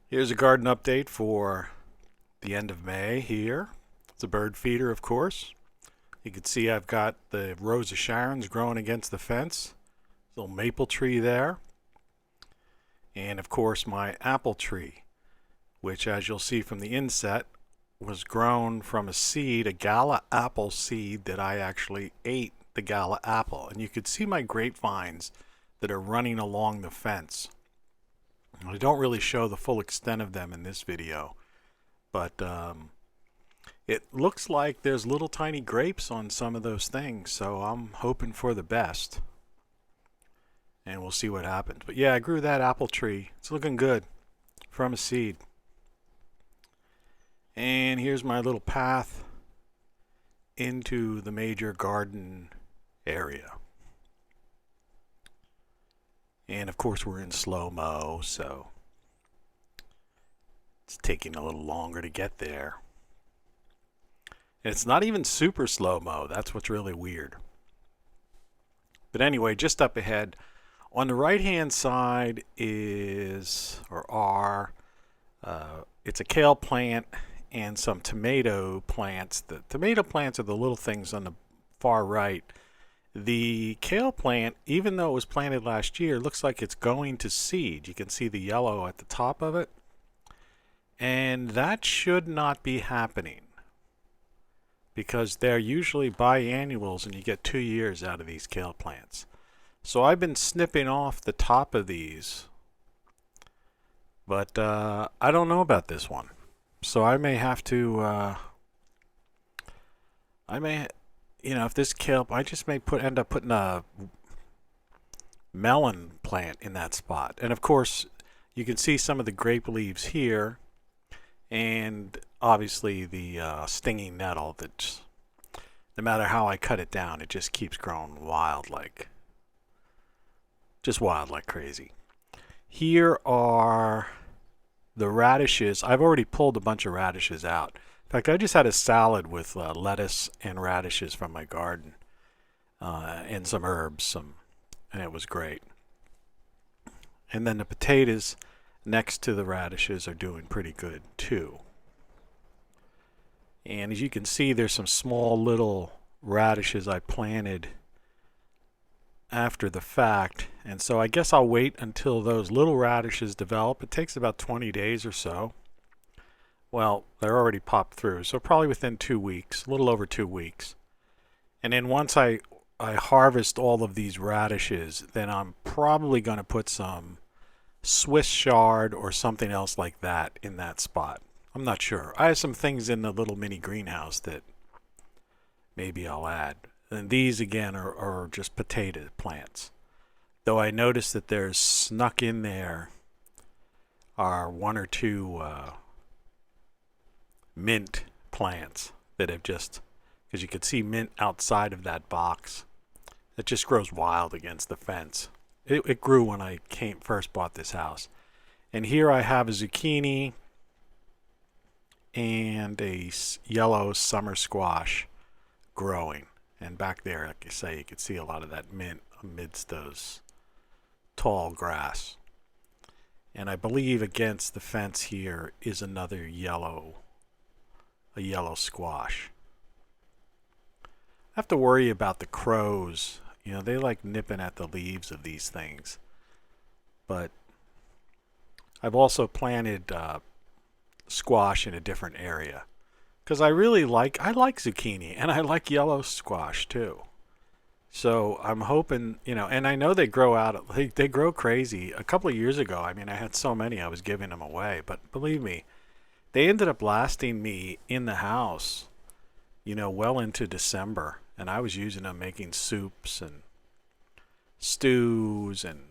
Here's a garden update for the end of May here. It's a bird feeder, of course. You can see I've got the Rose of Sharons growing against the fence. Little maple tree there. And of course my apple tree, which as you'll see from the inset, was grown from a seed, a gala apple seed that I actually ate the gala apple. And you could see my grapevines that are running along the fence. I don't really show the full extent of them in this video, but it looks like there's little tiny grapes on some of those things, so I'm hoping for the best. And we'll see what happens. But yeah, I grew that apple tree. It's looking good from a seed. And here's my little path into the major garden area. And of course we're in slow-mo, so it's taking a little longer to get there. And it's not even super slow-mo. That's what's really weird. But anyway, just up ahead, on the right-hand side is, it's a kale plant and some tomato plants. The tomato plants are the little things on the far right. The kale plant, even though it was planted last year, looks like it's going to seed. You can see the yellow at the top of it. And that should not be happening, because they're usually biannuals and you get 2 years out of these kale plants. So I've been snipping off the top of these, but I don't know about this one. So I may have to, if this kale, I just may end up putting a melon plant in that spot. And of course, you can see some of the grape leaves here, and obviously the stinging nettle that, no matter how I cut it down, it just keeps growing wild like crazy. Here are the radishes. I've already pulled a bunch of radishes out. In fact, I just had a salad with lettuce and radishes from my garden, and some herbs, and it was great. And then the potatoes next to the radishes are doing pretty good too. And as you can see, there's some small little radishes I planted after the fact, and so I guess I'll wait until those little radishes develop. It takes about 20 days or so. Well, they're already popped through, so probably within 2 weeks, a little over 2 weeks. And then once I harvest all of these radishes, then I'm probably going to put some Swiss chard or something else like that in that spot. I'm not sure. I have some things in the little mini greenhouse that maybe I'll add. And these again are just potato plants. Though I noticed that there's snuck in there are 1 or 2 mint plants that have just, because you could see mint outside of that box. It just grows wild against the fence. It grew when I first bought this house. And here I have a zucchini and a yellow summer squash growing. And back there, like I say, you can see a lot of that mint amidst those tall grass. And I believe against the fence here is another yellow squash. I have to worry about the crows. You know, they like nipping at the leaves of these things. But I've also planted squash in a different area, because I like zucchini, and I like yellow squash too. So I'm hoping, and I know they grow out, they grow crazy. A couple of years ago, I mean, I had so many I was giving them away, but believe me, they ended up lasting me in the house, well into December. And I was using them making soups and stews and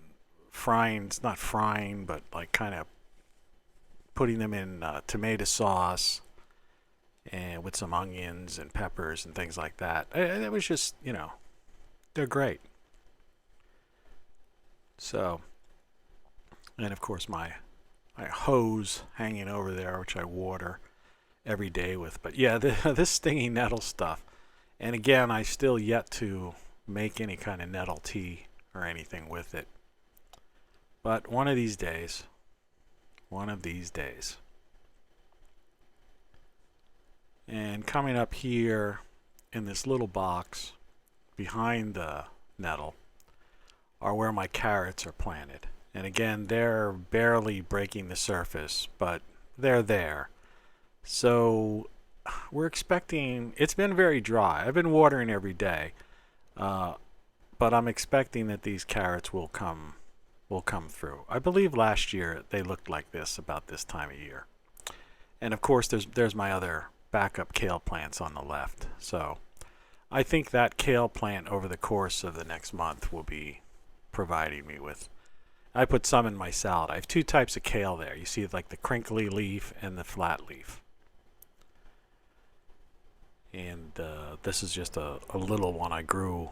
not frying, but like kind of putting them in tomato sauce and with some onions and peppers and things like that. It was just, they're great. So, and of course my hose hanging over there, which I water every day with. But yeah, this stinging nettle stuff. And again, I still yet to make any kind of nettle tea or anything with it. But one of these days, One of these days. And coming up here in this little box behind the nettle are where my carrots are planted. And again, they're barely breaking the surface, but they're there. So we're expecting, it's been very dry. I've been watering every day, but I'm expecting that these carrots will come through. I believe last year they looked like this about this time of year. And of course there's my other backup kale plants on the left. So I think that kale plant over the course of the next month will be providing me with. I put some in my salad. I have two types of kale there. You see like the crinkly leaf and the flat leaf. And this is just a little one I grew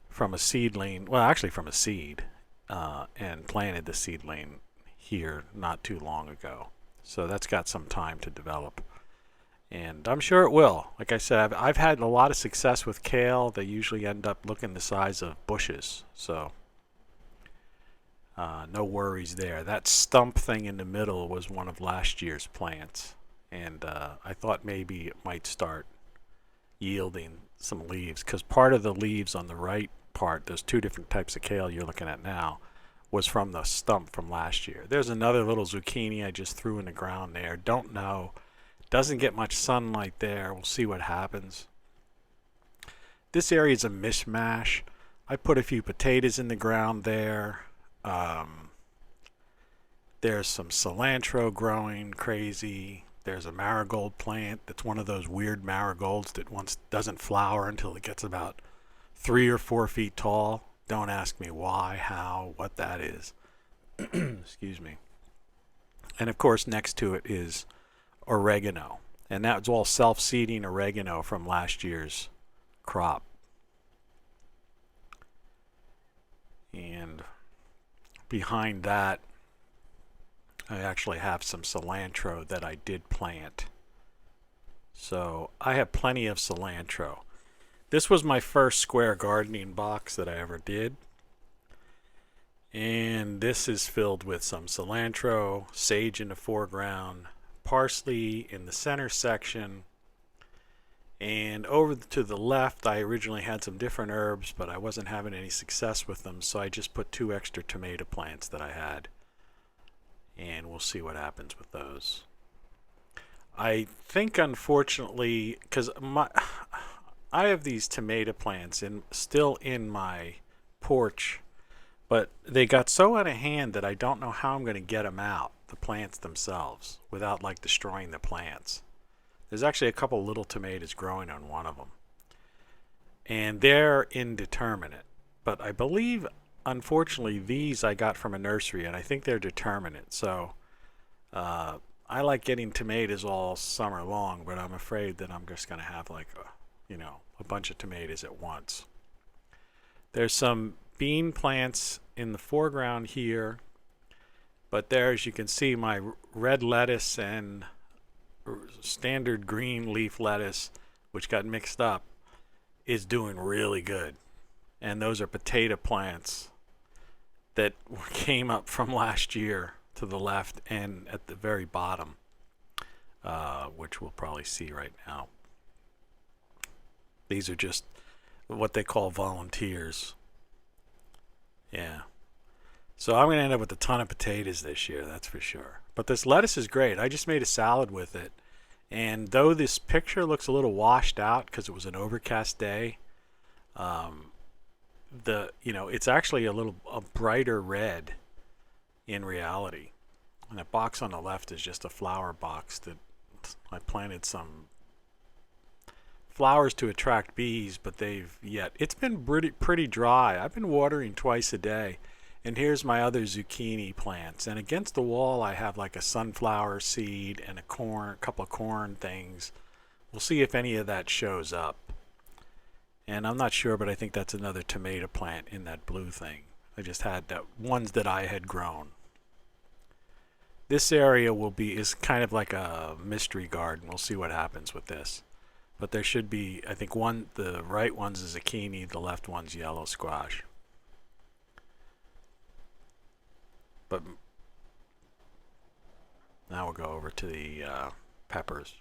from a seedling, well actually from a seed, and planted the seedling here not too long ago. So that's got some time to develop. And I'm sure it will. Like I said, I've had a lot of success with kale. They usually end up looking the size of bushes. So no worries there. That stump thing in the middle was one of last year's plants. And I thought maybe it might start yielding some leaves. Because part of the leaves on the right part, there's two different types of kale you're looking at now, was from the stump from last year. There's another little zucchini I just threw in the ground there. Don't know. Doesn't get much sunlight there. We'll see what happens. This area is a mishmash. I put a few potatoes in the ground there. There's some cilantro growing crazy. There's a marigold plant that's one of those weird marigolds that doesn't flower until it gets about 3 or 4 feet tall. Don't ask me why, how, what that is. Excuse me. And of course next to it is oregano. And that was all self-seeding oregano from last year's crop. And behind that I actually have some cilantro that I did plant. So I have plenty of cilantro. This was my first square gardening box that I ever did. And this is filled with some cilantro, sage in the foreground, parsley in the center section. And over to the left, I originally had some different herbs, but I wasn't having any success with them, so I just put 2 extra tomato plants that I had. And we'll see what happens with those. I think, unfortunately, because I have these tomato plants still in my porch, but they got so out of hand that I don't know how I'm going to get them out, the plants themselves, without like destroying the plants. There's actually a couple little tomatoes growing on one of them. And they're indeterminate. But I believe, unfortunately, these I got from a nursery, and I think they're determinate. So I like getting tomatoes all summer long, but I'm afraid that I'm just going to have like a bunch of tomatoes at once. There's some bean plants in the foreground here, but there, as you can see, my red lettuce and standard green leaf lettuce, which got mixed up, is doing really good. And those are potato plants that came up from last year to the left and at the very bottom, which we'll probably see right now. These are just what they call volunteers. Yeah. So I'm going to end up with a ton of potatoes this year, that's for sure. But this lettuce is great. I just made a salad with it. And though this picture looks a little washed out because it was an overcast day, it's actually a brighter red in reality. And the box on the left is just a flower box that I planted some flowers to attract bees, but it's been pretty dry. I've been watering twice a day. And here's my other zucchini plants. And against the wall I have like a sunflower seed and a couple of corn things. We'll see if any of that shows up. And I'm not sure, but I think that's another tomato plant in that blue thing. I just had ones that I had grown. This area is kind of like a mystery garden. We'll see what happens with this. But there should be, I think the right one's a zucchini, the left one's yellow squash. But we'll go over to the peppers.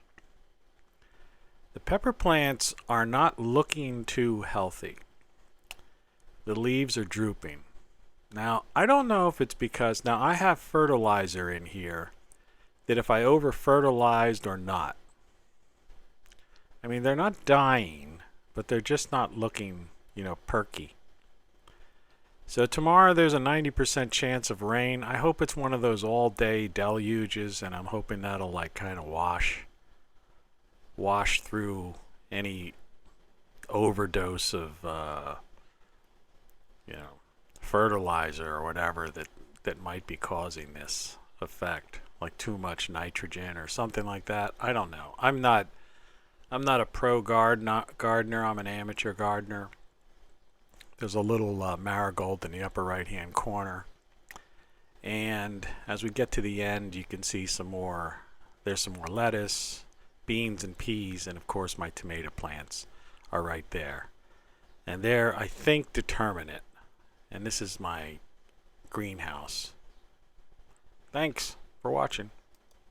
The pepper plants are not looking too healthy. The leaves are drooping. Now, I don't know if it's because, now I have fertilizer in here, that if I over fertilized or not. I mean, they're not dying, but they're just not looking, perky. So tomorrow there's a 90% chance of rain. I hope it's one of those all-day deluges, and I'm hoping that'll like kind of wash through any overdose of fertilizer or whatever that might be causing this effect, like too much nitrogen or something like that. I don't know. I'm not a pro gardener. I'm an amateur gardener. There's a little marigold in the upper right hand corner, and as we get to the end you can see there's some more lettuce, beans and peas, and of course my tomato plants are right there, and they're, I think, determinate. And this is my greenhouse. Thanks for watching.